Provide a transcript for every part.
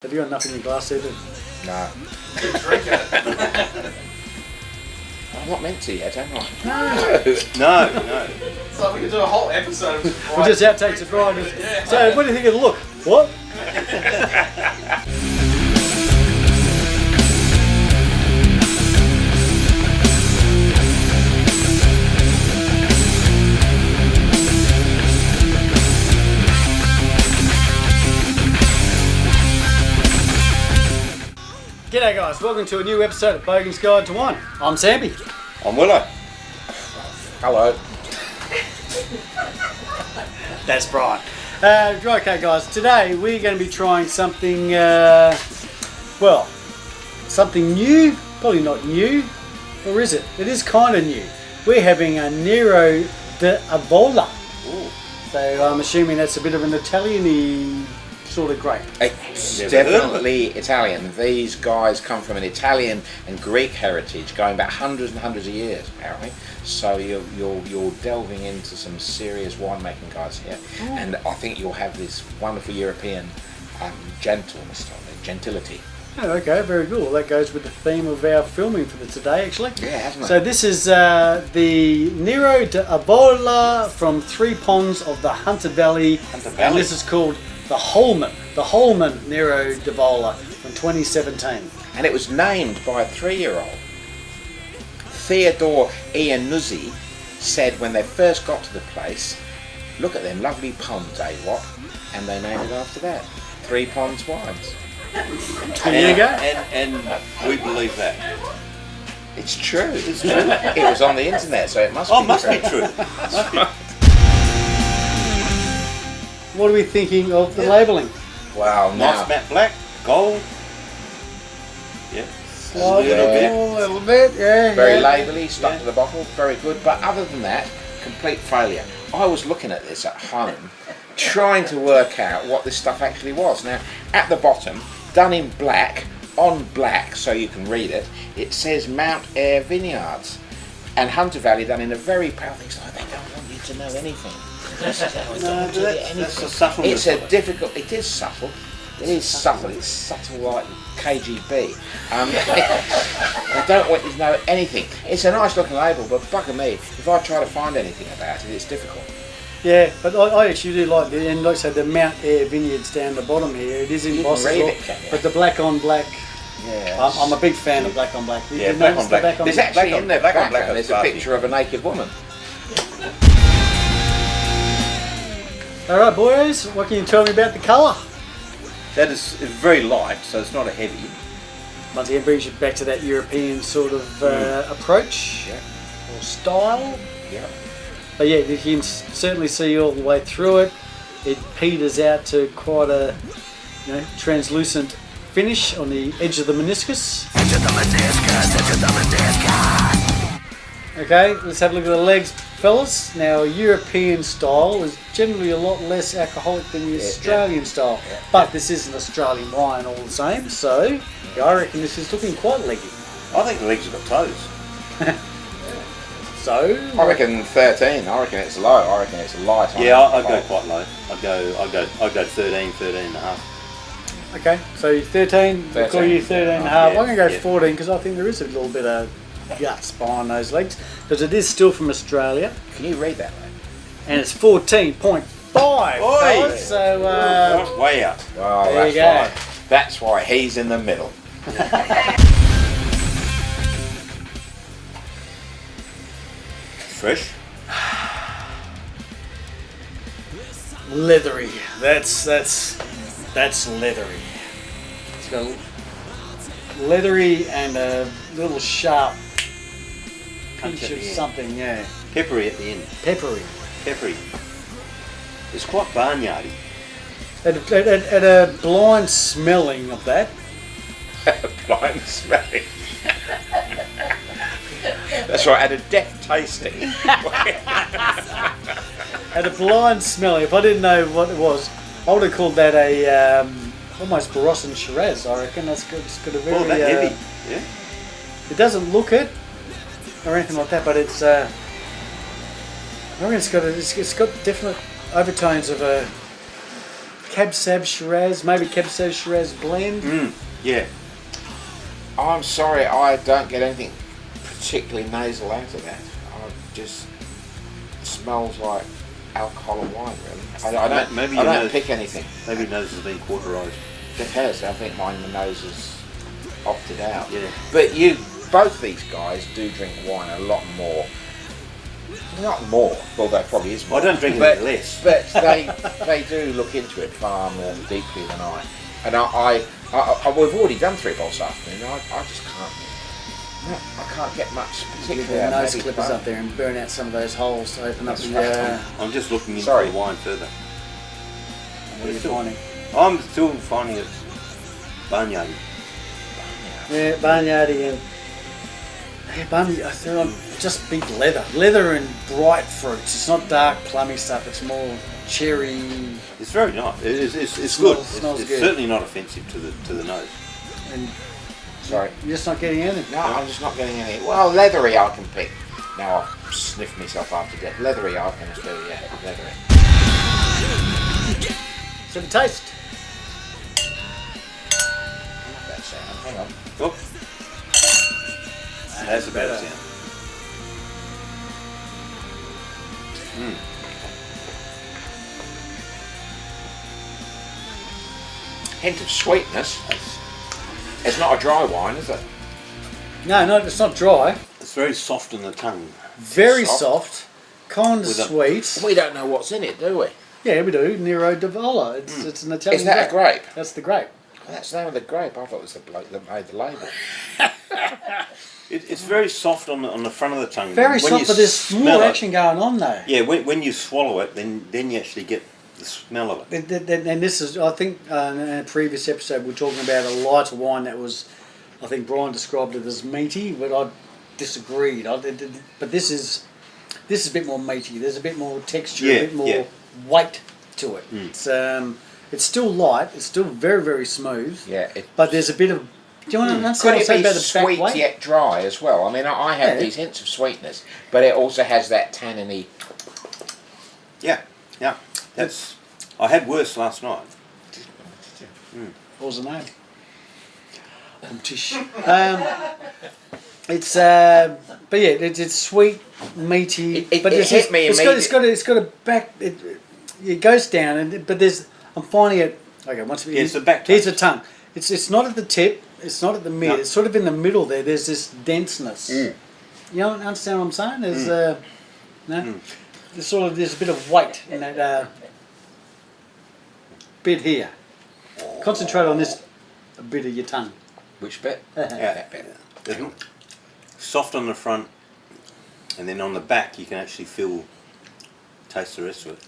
Have you got enough in your glass there? No. Drink it. I'm not meant to yet, am I? No. So we could do a whole episode of just We'll just outtakes it, right? Yeah. So, what do you think of the look? What? G'day guys, welcome to a new episode of Bogan's Guide to Wine. I'm Sampy. I'm Willow. Hello. That's Brian. Okay guys, today we're going to be trying something, something new. Probably not new, or is it? It is kind of new. We're having a Nero d'Avola. So I'm assuming that's a bit of an Italian-y sort of grape. It's definitely Italian. These guys come from an Italian and Greek heritage going back hundreds and hundreds of years, apparently. So you're delving into some serious winemaking guys here. And I think you'll have this wonderful European gentleness, gentility. Oh, okay, very cool. Well, that goes with the theme of our filming for today, actually. Yeah, hasn't it? So this is the Nero d'Avola from 3 ponds of the Hunter Valley. And this is called the Holman Nero d'Avola from 2017. And it was named by a 3-year-old. Theodore Iannuzzi said when they first got to the place, look at them lovely ponds, eh, what? And they named it after that. 3 ponds wines. There you go. And we believe that. It's true. It's true. It was on the internet, so it must be true. What are we thinking of the labelling? Wow, now. Nice matte black, gold. Yeah. Slightly, Yeah. a little bit, yeah. Very yeah. labelly, stuck to the bottle, very good. But other than that, complete failure. I was looking at this at home, trying to work out what this stuff actually was. Now, at the bottom, done in black, on black, so you can read it, it says Mount Eyre Vineyards. And Hunter Valley done in a very proud thing. It's like, they don't want you to know anything. That's a subtle. It's a difficult. It is subtle. It is subtle. It's subtle like KGB. They don't want you to know anything. It's a nice looking label, but bugger me, if I try to find anything about it, it's difficult. Yeah, but I actually do like it, and like I said, the Mount Eyre Vineyards down the bottom here. It is You can embossed, read as well, it, can you? but the black on black. Yeah. I'm a big fan of black on black. You Yeah, notice black on the black. back on There's black? actually Black on- in their black on black background, is there's a classy. picture of a naked woman. All right, boys. What can you tell me about the colour? That is very light, so it's not a heavy. Once again, brings you back to that European sort of approach Yeah. or style. Yeah. But yeah, you can certainly see all the way through it. It peters out to quite a translucent finish on the edge of the meniscus. Okay, let's have a look at the legs, fellas. Now, European style is generally a lot less alcoholic than the Australian style, but this is an Australian wine all the same, so I reckon this is looking quite leggy. I think the legs have got toes. So, I reckon 13. I reckon it's low. I reckon it's light. Yeah, I'd go quite low. I'd go 13 and a half. okay, so 13, we'll call you 13 and a half. I'm going to go 14 because I think there is a little bit of guts behind those legs because it is still from Australia Can you read that, mate? and it's 14.5. fellas, so, Way out. Oh, There that's you go. why. That's why he's in the middle. Fresh. leathery. That's leathery. It's got leathery and a little sharp Punch pinch at of the end. something, yeah. Peppery at the end. Peppery. Peppery. It's quite barnyardy. At a blind smelling of that, Blind smelling. That's right, at a deaf tasting. at a blind smelling, if I didn't know what it was, I would have called that a almost Barossa Shiraz. I reckon that's good. It's got a very Oh, that heavy. Yeah. It doesn't look it or anything like that, but it's I reckon it's got definite overtones of a Cab Sav Shiraz, maybe Cab Sav Shiraz blend. Yeah. I'm sorry, I don't get anything particularly nasal out of that. I just smells like alcohol and wine, really. I don't pick anything. Maybe your nose has been cauterized. It has. I think my nose has opted out. Yeah. But both these guys do drink wine a lot more. Not more, although probably is more. I don't drink it less. But they do look into it far more deeply than I. And we've already done 3 bottles this afternoon. I just can't. No, I can't get much Get particularly the out of nose heavy clippers foam. up there and burn out some of those holes to open up That's the. right. I'm just looking into Sorry. the wine further. What are you finding? I'm still finding it barnyard. Yeah, barnyardy and. Yeah, barnyard. I think I'm just big leather and bright fruits. It's not dark plummy stuff. It's more cherry. It's very nice. It's Smells- good. smells It's good. certainly not offensive to the nose. And Sorry. you're just not getting anything. No, I'm just not getting any. Well, leathery I can pick. Now I've sniffed myself after death. Leathery I can do, yeah, leathery. So the taste. I love that sound. Hang on. Oh, that's a better sound. Hint of sweetness. It's not a dry wine, is it? No, it's not dry. It's very soft in the tongue. Very Soft. soft. Kind of With a- sweet. We don't know what's in it, do we? Yeah, we do. Nero d'Avola. It's an Italian Is that a grape? That's the grape. Well, that's the name of the grape. I thought it was the bloke that made the label. It's very soft on the front of the tongue. Very When soft, you but there's smell more it- action going on though. Yeah, when you swallow it, then you actually get the smell of it. And this is, I think, in a previous episode we were talking about a lighter wine that was, I think Brian described it as meaty, but I disagreed. But this is a bit more meaty. There's a bit more texture, a bit more weight to it. It's still light. It's still very, very smooth. Yeah. But there's a bit of. Do you want to Could understand what I it say be about the back sweet weight? yet dry as well? I mean, I have Yeah. these hints of sweetness, but it also has that tanniny. Yeah. I had worse last night. What was the name? Tish. It's but yeah, it's sweet, meaty. It but it's hit me it's got a back. It goes down, but there's. I'm finding it. Okay, once we. Yeah, it's the back Here's the taste. tongue. It's not at the tip. It's not at the mid. No. It's sort of in the middle there. There's this denseness. You don't understand what I'm saying? There's no. There's a bit of weight in that bit here. Concentrate on this bit of your tongue. Which bit? Yeah. That bit. It's soft on the front, and then on the back you can actually taste the rest of it.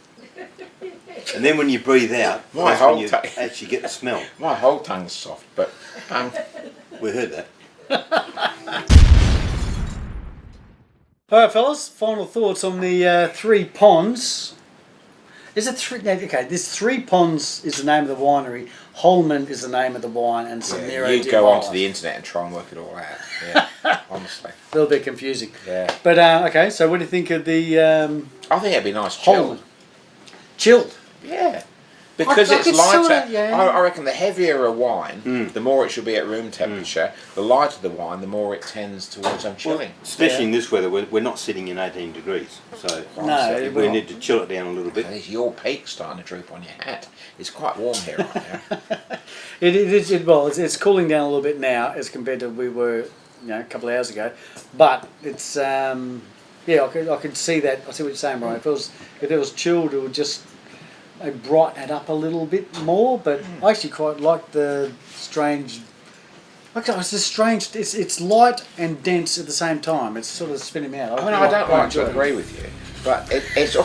And then when you breathe out, My that's when whole you tongue. actually get the smell. My whole tongue's soft, but We heard that. Alright fellas, final thoughts on the 3 Ponds. Is it 3? Okay, this 3 Ponds is the name of the winery. Holman is the name of the wine, and some Nero you d'Avola. go onto the internet and try and work it all out. Yeah, honestly. A little bit confusing. Yeah. But okay, so what do you think of the I think it'd be nice Holman? chilled. Chilled. Yeah. Because I it's could see lighter. that, yeah. I reckon the heavier a wine, the more it should be at room temperature. The lighter the wine, the more it tends towards chilling. Especially in this weather, we're not sitting in 18 degrees, so No, we need to chill it down a little bit. There's your peak starting to droop on your hat. It's quite warm here right now. It's cooling down a little bit now as compared to we were, a couple of hours ago. But it's I could see that. I see what you're saying, Brian. If it was chilled, it would just brighten it up a little bit more. But I actually quite like the strange. It's just strange. It's light and dense at the same time. It's sort of spinning me out. I mean, I don't like to agree with you, but it's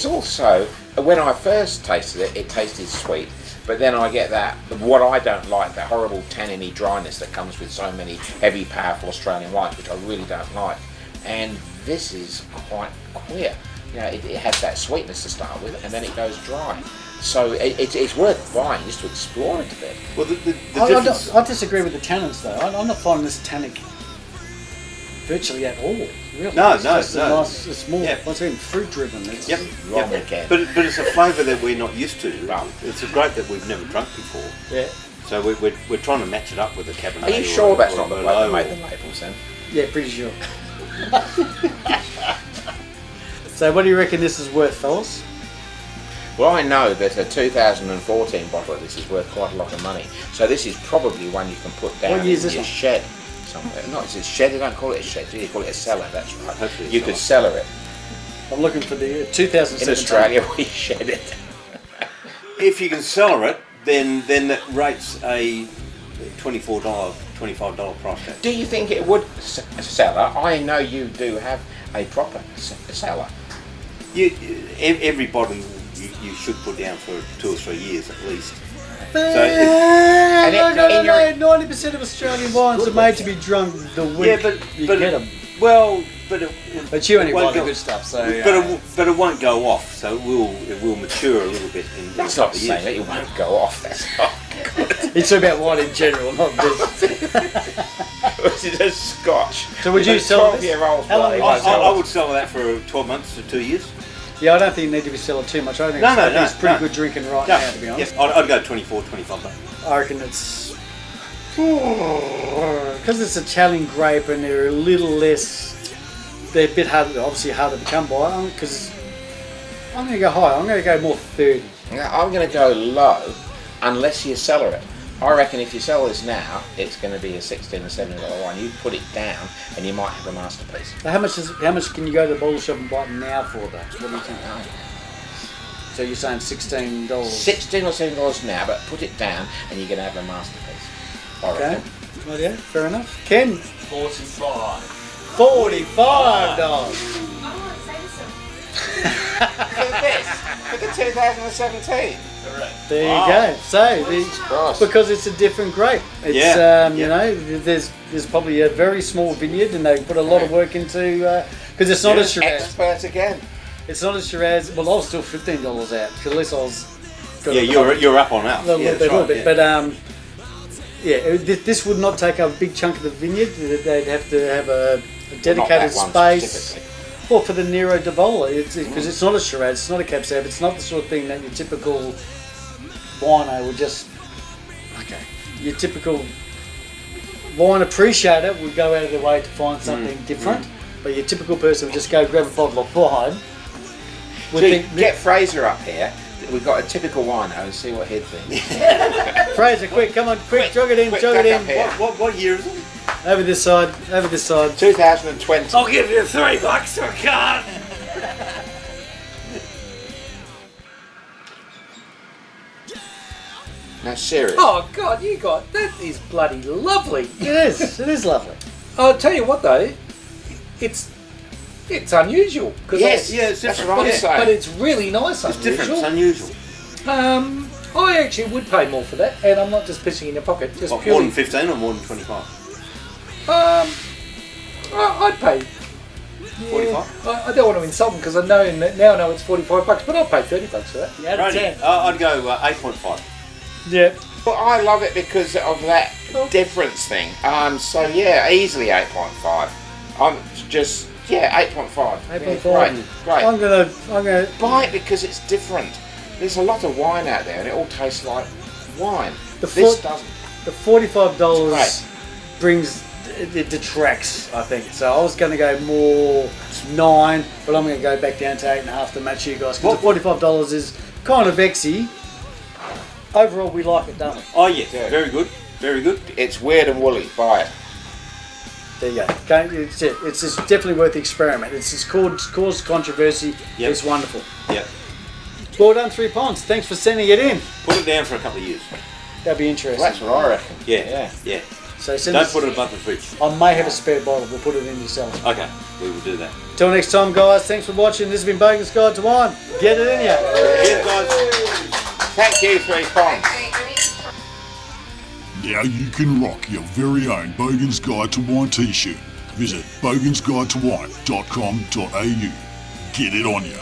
also when I first tasted it, it tasted sweet. But then I get what I don't like, that horrible tanniny dryness that comes with so many heavy, powerful Australian wines, which I really don't like. And this is quite queer. It has that sweetness to start with, and then it goes dry. So it's worth buying just to explore it a bit. Well, the difference... I disagree with the tannins though. I'm not finding this tannic virtually at all. Really? No, It's no, just no. A nice, it's more, Yep. what's it, fruit driven. It's, Yep. Wrong Yep. again. But it's a flavour that we're not used to. Right. It's a grape that we've never drunk before. Yeah. So we're trying to match it up with a Cabernet. Are you or sure a- that's or not a the bloke that Merlot made or- the labels then? Yeah, pretty sure. So what do you reckon this is worth, fellas? Well, I know that a 2014 bottle of this is worth quite a lot of money. So this is probably one you can put down What in year is this your one? shed somewhere. No, it's a shed. They don't call it a shed. Do you call it a cellar? That's right. Hopefully it's You could cellar. cellar it. I'm looking for the 2017. In Australia, we shed it. If you can cellar it, then that rates a $24, $25 price tag. Do you think it would cellar? I know you do have a proper cellar. Every bottle you should put down for 2 or 3 years at least. And it- no, 90% of Australian wines are made to be drunk the week Yeah, but you but get them. well, but But you only it won't buy the go- good stuff, so... but it won't go off, so it will mature a little bit in. That's a not couple of saying that years. it won't go off. That's not It's about wine in general, not this. This is a Scotch. So would you It's a sell this? 12-year-old How long bloke. would you sell I would sell that for 12 months to 2 years. Yeah, I don't think you need to be selling too much. I think, No, no, I think no, it's pretty no. good drinking right No, now, to be honest. yes, I'd go 24, 25 bucks. I reckon it's... Because it's Italian grape and they're a little less... They're a bit harder, obviously harder to come by. Because I'm going to go high. I'm going to go more 30. Now, I'm going to go low unless you cellar it. I reckon if you sell this now, it's going to be a $16 or $17 wine. You put it down and you might have a masterpiece. So how much can you go to the bottle shop and buy it now for that? What do you think? So you're saying $16? $16 or $17 now, but put it down and you're going to have a masterpiece. I Okay. reckon. Well, yeah, fair enough. Ken? 45. $45. Oh, say so. For the 2017. Correct. There Wow. you go. So, Christ. because it's a different grape. It's, Yeah, you yeah. know, there's probably a very small vineyard and they put a lot of work into, because it's not Yeah. a Shiraz. Expert again. It's not a Shiraz. Well, I was still $15 out, because at least I was... got Yeah, a you're up on that. little Yeah, bit, that's little right, bit. yeah. But this would not take up a big chunk of the vineyard. They'd have to have a dedicated that one space. specifically. Well, for the Nero d'Avola, because it's not a Shiraz, it's not a Cab Sav, it's not the sort of thing that your typical wino would just. Okay. Your typical wine appreciator would go out of their way to find something different, but your typical person would just go grab a bottle of wine. Would Gee, think, get Fraser up here. We've got a typical wino and see what he'd think. Fraser, quick, come on, quick, jog it in, quick, jog it back in. up here. What year is it? Over this side, over this side. 2020. I'll give you $3 for a card. No, serious. Oh God, you got that is bloody lovely. It is lovely. I'll tell you what though, it's unusual because Yes, Yeah, it's that's different. what I'm but saying. it's really nice. It's different. It's Unusual. unusual. I actually would pay more for that, and I'm not just pissing in your pocket. Just What, more purely. than 15 or more than 25? I'd pay. 45? I don't want to insult them because I know now I know it's $45, but I'll pay $30 for that. Yeah, Right, 10. I'd go 8.5. Yeah. Well, I love it because of that difference thing. So yeah, easily 8.5. I'm just 8.5. 8.5. Great. I'm gonna. Buy it because it's different. There's a lot of wine out there, and it all tastes like wine. The This four- doesn't. The $45 Right. brings it detracts, I think. So I was going to go more 9, but I'm going to go back down to 8.5 to match you guys because the $45 is kind of vexy. Overall, we like it, don't we? Oh, yeah. Yeah. Very good. Very good. It's weird and woolly. Buy it. There you go. Okay, it's it. It's definitely worth the experiment. It's caused controversy. Yep. It's wonderful. Yeah. Well done, 3 Ponds. Thanks for sending it in. Put it down for a couple of years. That'd be interesting. Well, that's what I reckon. Yeah. Yeah. So send Don't us, put it above the fridge. I may have a spare bottle. We'll put it in yourself. Okay. We will do that. Till next time, guys. Thanks for watching. This has been Bogan's Guide to Wine. Get it in ya. Cheers, guys. Thank you, 3 Ponds. Now you can rock your very own Bogan's Guide to Wine t-shirt. Visit bogansguidetowine.com.au. Get it on ya.